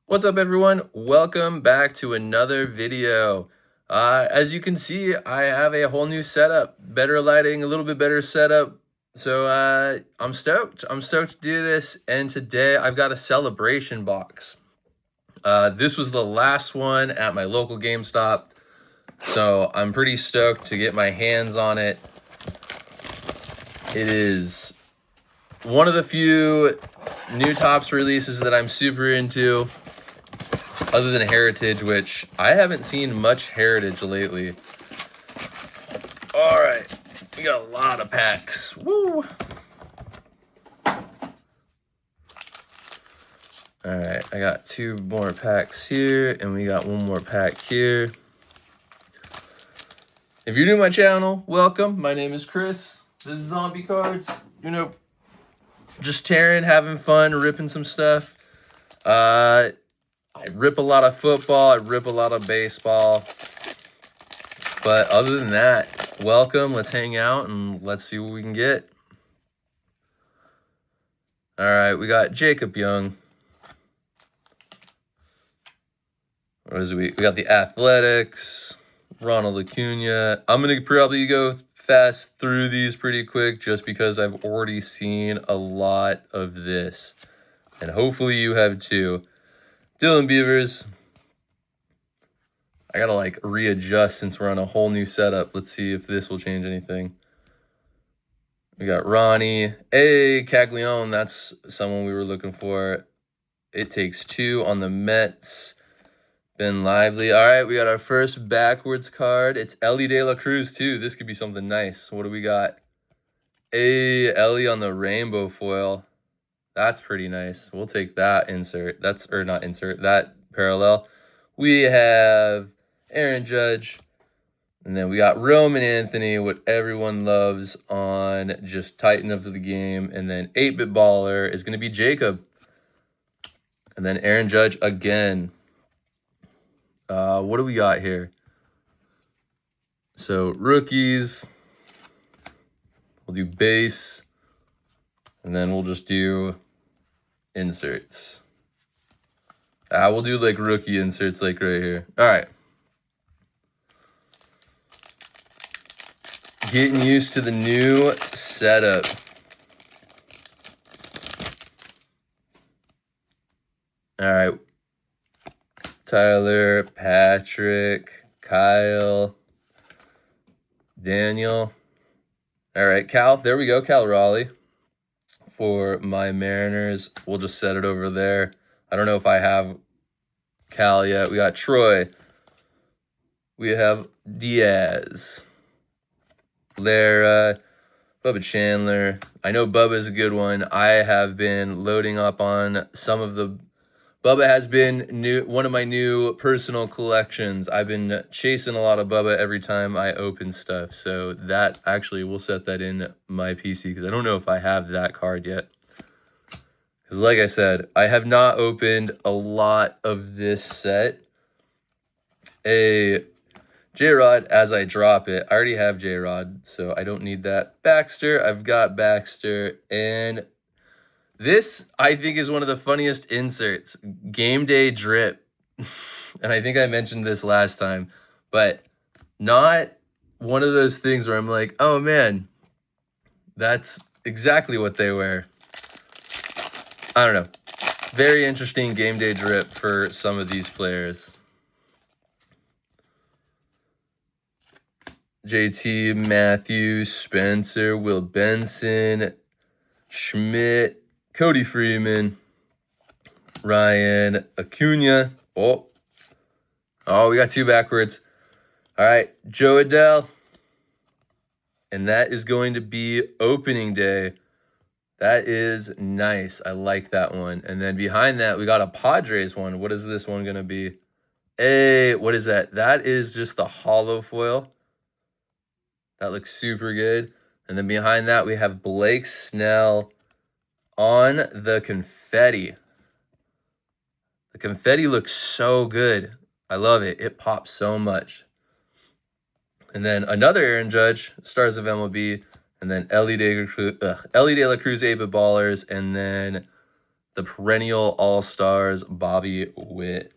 What's up, everyone? Welcome back to another video. As you can see, I have a whole new setup, better lighting, a little bit better setup. So I'm stoked. I'm stoked to do this. And today I've got a celebration box. This was the last one at my local GameStop. So I'm pretty stoked to get my hands on it. It is one of the few new Topps releases that I'm super into. Other than Heritage, which I haven't seen much Heritage lately. All right, we got a lot of packs. Woo! All right, I got two more packs here, and we got one more pack here. If you're new to my channel, welcome. My name is Chris. This is Zombie Cards. Just tearing, having fun, ripping some stuff. I rip a lot of football, I rip a lot of baseball. But other than that, welcome, let's hang out and let's see what we can get. All right, we got Jacob Young. What is we got the Athletics, Ronald Acuna. I'm going to probably go fast through these pretty quick just because I've already seen a lot of this. And hopefully you have too. Dylan Beavers. I got to readjust since we're on a whole new setup. Let's see if this will change anything. We got Ronnie. Hey, Caglione. That's someone we were looking for. It takes two on the Mets. Ben Lively. All right, we got our first backwards card. It's Elly De La Cruz, too. This could be something nice. What do we got? Hey, Elly on the rainbow foil. That's pretty nice. We'll take that insert. That parallel. We have Aaron Judge. And then we got Roman Anthony, what everyone loves on just Titan of the game. And then 8-Bit Baller is going to be Jacob. And then Aaron Judge again. What do we got here? So rookies. We'll do base. And then we'll just do inserts. We'll do rookie inserts right here. All right. Getting used to the new setup. All right. Tyler, Patrick, Kyle, Daniel. All right, Cal. There we go, Cal Raleigh. For my Mariners, we'll just set it over there. I don't know if I have Cal yet. We got Troy. We have Diaz. Lara, Bubba Chandler. I know Bubba's a good one. I have been loading up on some of the... Bubba has been one of my new personal collections. I've been chasing a lot of Bubba every time I open stuff. So that actually, we'll set that in my PC because I don't know if I have that card yet. Because like I said, I have not opened a lot of this set. A J-Rod as I drop it. I already have J-Rod, so I don't need that. Baxter, I've got Baxter. And this, I think, is one of the funniest inserts. Game Day Drip. And I think I mentioned this last time, but not one of those things where I'm like, oh man, that's exactly what they wear. I don't know. Very interesting Game Day Drip for some of these players. JT, Matthews, Spencer, Will Benson, Schmidt, Cody Freeman, Ryan, Acuna. Oh, we got two backwards. All right, Joe Adele. And that is going to be opening day. That is nice. I like that one. And then behind that, we got a Padres one. What is this one going to be? Hey, what is that? That is just the hollow foil. That looks super good. And then behind that, we have Blake Snell on the confetti. The confetti looks so good. I love it. It pops so much. And then another Aaron Judge, Stars of MLB. And then Elly De La Cruz, 8-Bit Ballers. And then the perennial all-stars, Bobby Witt.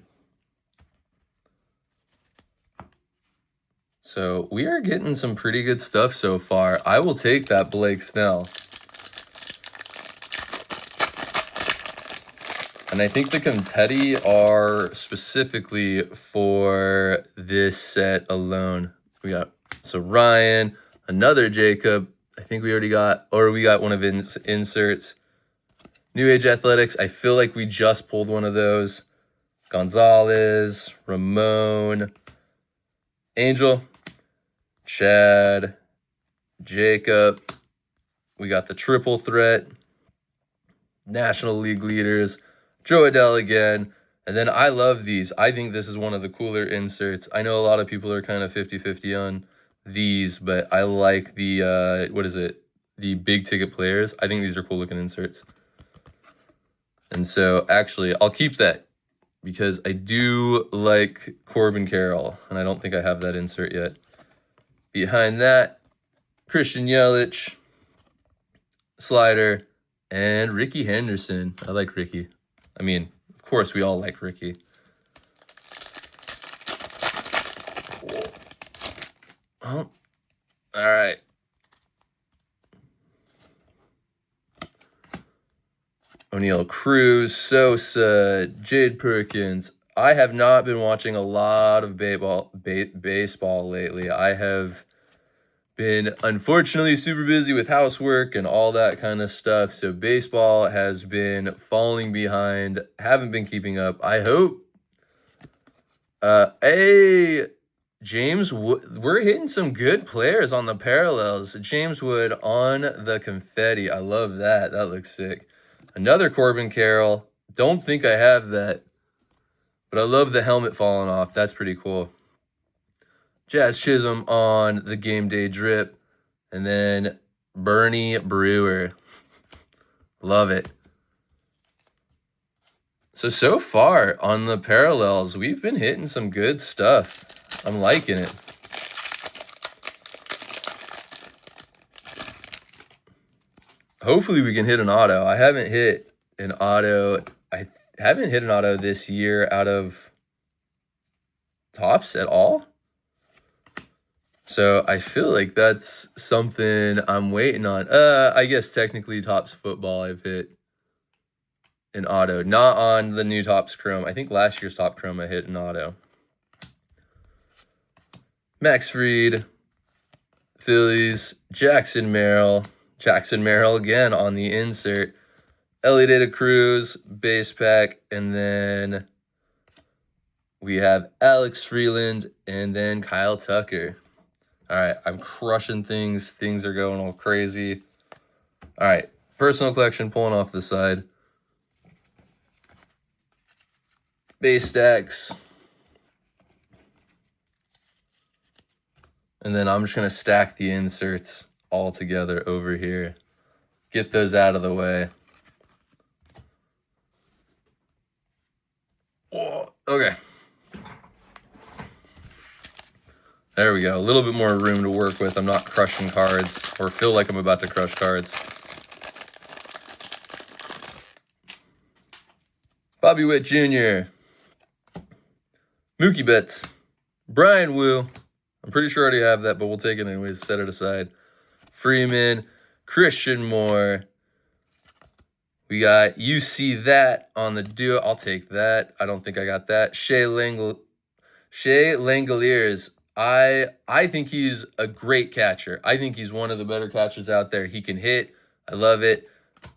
So we are getting some pretty good stuff so far. I will take that Blake Snell. And I think the confetti are specifically for this set alone. We got, so Ryan, another Jacob. I think we already got, or we got one of his inserts. New Age Athletics, I feel like we just pulled one of those. Gonzalez, Ramon, Angel, Chad, Jacob. We got the triple threat, National League leaders, Joe Adele again. And then I love these. I think this is one of the cooler inserts. I know a lot of people are kind of 50-50 on these, but I like the, what is it? The big ticket players. I think these are cool looking inserts. And so actually, I'll keep that because I do like Corbin Carroll, and I don't think I have that insert yet. Behind that, Christian Yelich, Slider, and Ricky Henderson. I like Ricky. I mean, of course, we all like Ricky. Oh, all right. O'Neal Cruz, Sosa, Jade Perkins. I have not been watching a lot of baseball lately. I have been, unfortunately, super busy with housework and all that kind of stuff. So baseball has been falling behind. Haven't been keeping up. I hope. Hey, James Wood. We're hitting some good players on the parallels. James Wood on the confetti. I love that. That looks sick. Another Corbin Carroll. Don't think I have that. But I love the helmet falling off. That's pretty cool. Jazz Chisholm on the game day drip. And then Bernie Brewer. Love it. So far on the parallels, we've been hitting some good stuff. I'm liking it. Hopefully we can hit an auto. I haven't hit an auto. I haven't hit an auto this year out of Topps at all. So I feel like that's something I'm waiting on. I guess technically Topps football I've hit an auto. Not on the new Topps Chrome. I think last year's Topps Chrome I hit an auto. Max Fried, Phillies, Jackson Merrill. Jackson Merrill again on the insert. Elliot De La Cruz, base pack, and then we have Alex Freeland, and then Kyle Tucker. All right, I'm crushing things. Things are going all crazy. All right, personal collection pulling off the side. Base stacks. And then I'm just going to stack the inserts all together over here. Get those out of the way. Oh, okay. There we go. A little bit more room to work with. I'm not crushing cards or feel like I'm about to crush cards. Bobby Witt Jr. Mookie Betts. Brian Wu. I'm pretty sure I already have that, but we'll take it anyways. Set it aside. Freeman. Christian Moore. We got You See That on the duo. I'll take that. I don't think I got that. Shea Langoliers. I think he's a great catcher. I think he's one of the better catchers out there. He can hit. I love it.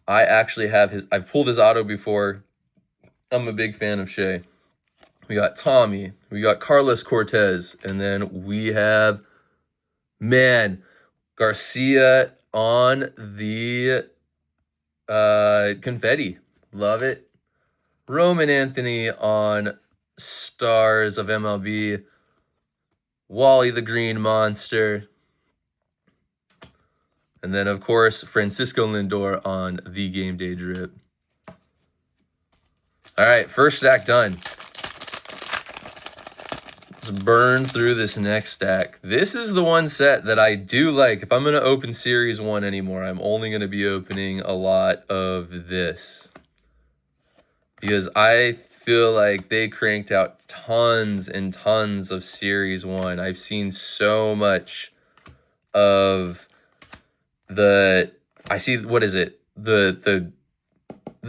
I actually have his. I've pulled his auto before. I'm a big fan of Shea. We got Tommy. We got Carlos Cortez. And then we have, man, Garcia on the confetti. Love it. Roman Anthony on Stars of MLB. Wally the Green Monster. And then, of course, Francisco Lindor on the game day drip. All right, first stack done. Let's burn through this next stack. This is the one set that I do like. If I'm going to open Series 1 anymore, I'm only going to be opening a lot of this. because I feel like they cranked out tons and tons of Series 1. I've seen so much of I see, what is it? The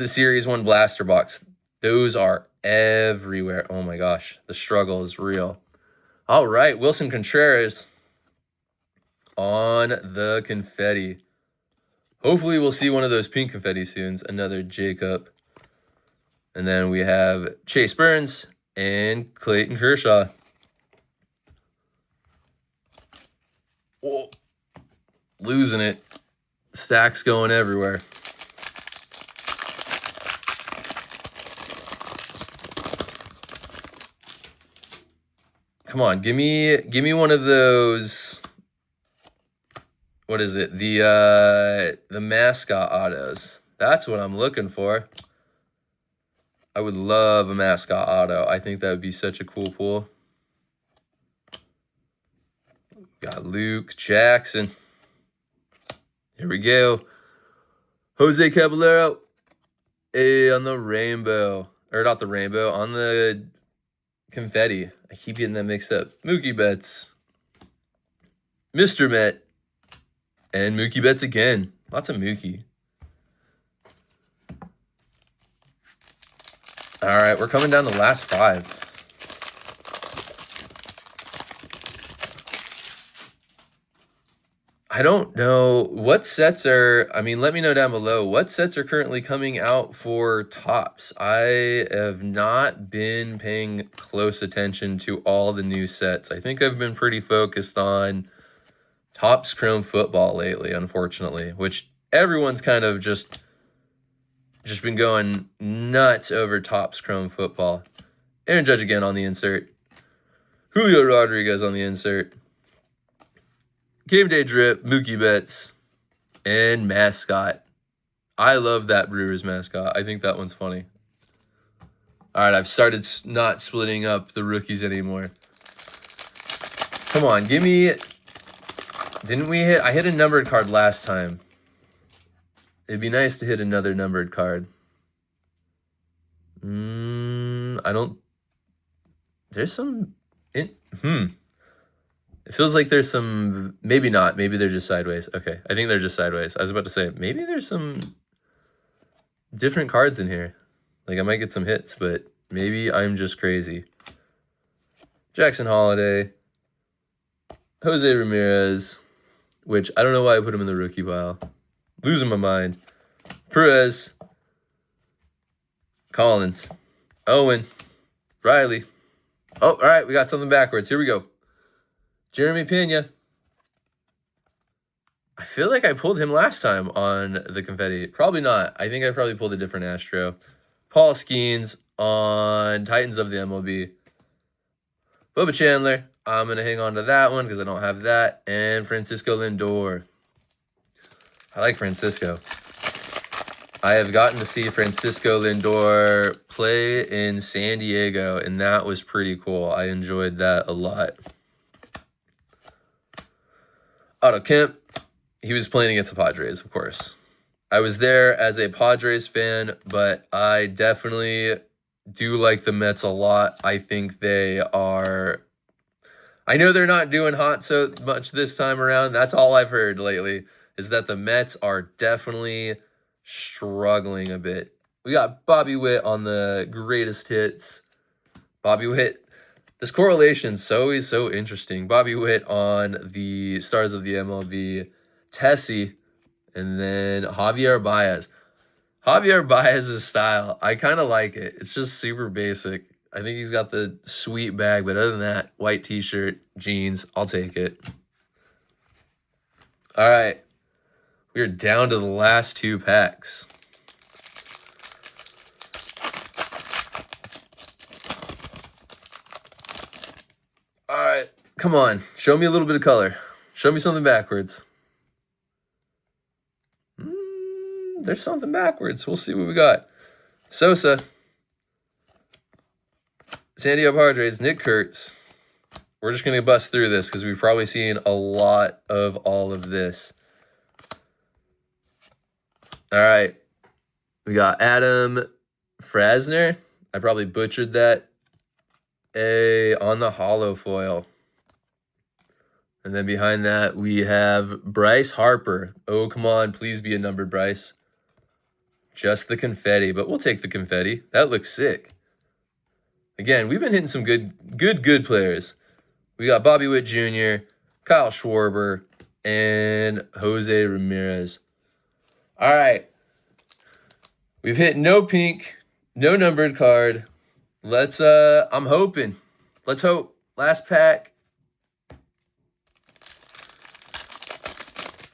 Series 1 blaster box. Those are everywhere. Oh my gosh, the struggle is real. All right, Wilson Contreras on the confetti. Hopefully we'll see one of those pink confetti soon. Another Jacob. And then we have Chase Burns and Clayton Kershaw. Whoa. Losing it. Stacks going everywhere. Come on, give me one of those. What is it? The mascot autos. That's what I'm looking for. I would love a mascot auto. I think that would be such a cool pull. Got Luke Jackson. Here we go. Jose Caballero. Hey, on the rainbow. Or not the rainbow, on the confetti. I keep getting that mixed up. Mookie Betts. Mr. Met. And Mookie Betts again. Lots of Mookie. All right, we're coming down the last 5. I don't know what sets are. I mean, let me know down below what sets are currently coming out for Topps. I have not been paying close attention to all the new sets. I think I've been pretty focused on Topps Chrome Football lately, unfortunately, which everyone's kind of just been going nuts over Topps Chrome Football. Aaron Judge again on the insert. Julio Rodriguez on the insert. Game Day Drip, Mookie Betts, and Mascot. I love that Brewers mascot. I think that one's funny. All right, I've started not splitting up the rookies anymore. Come on, give me... Didn't we hit... I hit a numbered card last time. It'd be nice to hit another numbered card. I don't... There's some... It feels like there's some... Maybe not. Maybe they're just sideways. Okay, I think they're just sideways. I was about to say, maybe there's some different cards in here. Like, I might get some hits, but maybe I'm just crazy. Jackson Holiday. Jose Ramirez. Which, I don't know why I put him in the rookie pile. Losing my mind. Perez. Collins. Owen. Riley. Oh, all right, we got something backwards. Here we go. Jeremy Pena. I feel like I pulled him last time on the confetti. Probably not. I think I probably pulled a different Astro. Paul Skeens on Titans of the MLB. Bubba Chandler. I'm going to hang on to that one because I don't have that. And Francisco Lindor. I like Francisco. I have gotten to see Francisco Lindor play in San Diego, and that was pretty cool. I enjoyed that a lot. Otto Kemp, he was playing against the Padres, of course. I was there as a Padres fan, but I definitely do like the Mets a lot. I think they are... I know they're not doing hot so much this time around. That's all I've heard lately, is that the Mets are definitely struggling a bit. We got Bobby Witt on the greatest hits. Bobby Witt. This correlation's always so interesting. Bobby Witt on the Stars of the MLB, Tessie, and then Javier Baez. Javier Baez's style, I kind of like it. It's just super basic. I think he's got the sweet bag, but other than that, white t-shirt, jeans, I'll take it. All right. We're down to the last 2 packs. All right, come on. Show me a little bit of color. Show me something backwards. There's something backwards. We'll see what we got. Sosa. San Diego Padres, Nick Kurtz. We're just going to bust through this because we've probably seen a lot of all of this. All right. We got Adam Frasner. I probably butchered that. On the hollow foil. And then behind that, we have Bryce Harper. Oh, come on. Please be a numbered Bryce. Just the confetti, but we'll take the confetti. That looks sick. Again, we've been hitting some good players. We got Bobby Witt Jr., Kyle Schwarber, and Jose Ramirez. All right. We've hit no pink, no numbered card. I'm hoping. Let's hope. Last pack.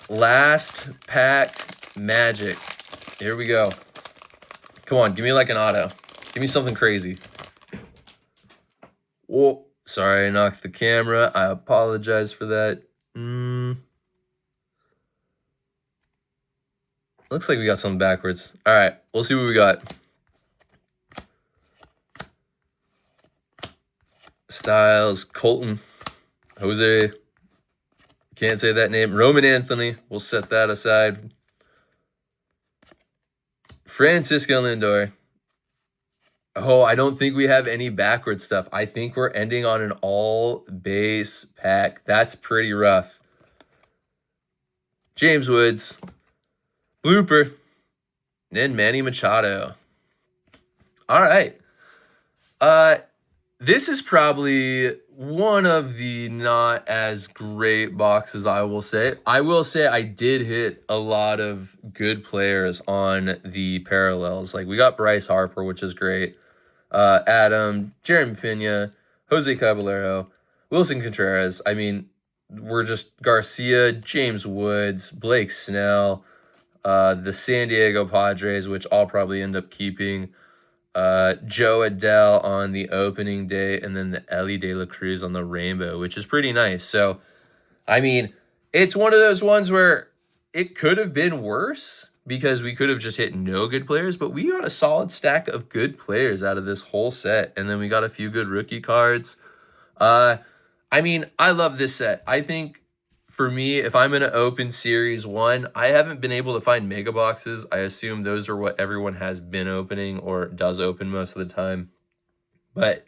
Last pack magic. Here we go. Come on, give me like an auto. Give me something crazy. Whoa, sorry, I knocked the camera. I apologize for that. Looks like we got something backwards. All right, we'll see what we got. Styles, Colton, Jose. Can't say that name. Roman Anthony. We'll set that aside. Francisco Lindor. Oh, I don't think we have any backward stuff. I think we're ending on an all-base pack. That's pretty rough. James Woods. Blooper. And Manny Machado. All right. This is probably one of the not as great boxes, I will say. I will say I did hit a lot of good players on the parallels. Like, we got Bryce Harper, which is great. Adam, Jeremy Pena, Jose Caballero, Wilson Contreras. I mean, we're just Garcia, James Woods, Blake Snell, the San Diego Padres, which I'll probably end up keeping. Joe Adele on the opening day, and then the Ellie De La Cruz on the rainbow, which is pretty nice. So, I mean, it's one of those ones where it could have been worse because we could have just hit no good players, but we got a solid stack of good players out of this whole set, and then we got a few good rookie cards. I mean, I love this set. I think for me, if I'm going to open Series 1, I haven't been able to find mega boxes. I assume those are what everyone has been opening or does open most of the time. But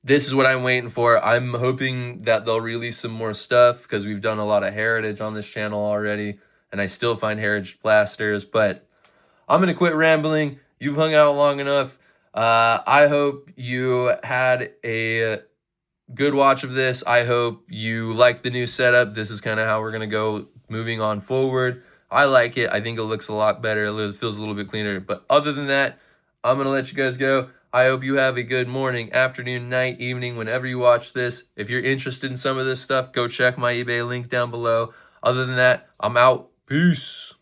this is what I'm waiting for. I'm hoping that they'll release some more stuff because we've done a lot of Heritage on this channel already, and I still find Heritage blasters. But I'm going to quit rambling. You've hung out long enough. I hope you had a good watch of this. I hope you like the new setup. This is kind of how we're going to go moving on forward. I like it. I think it looks a lot better. It feels a little bit cleaner. But other than that, I'm going to let you guys go. I hope you have a good morning, afternoon, night, evening, whenever you watch this. If you're interested in some of this stuff, go check my eBay link down below. Other than that, I'm out. Peace.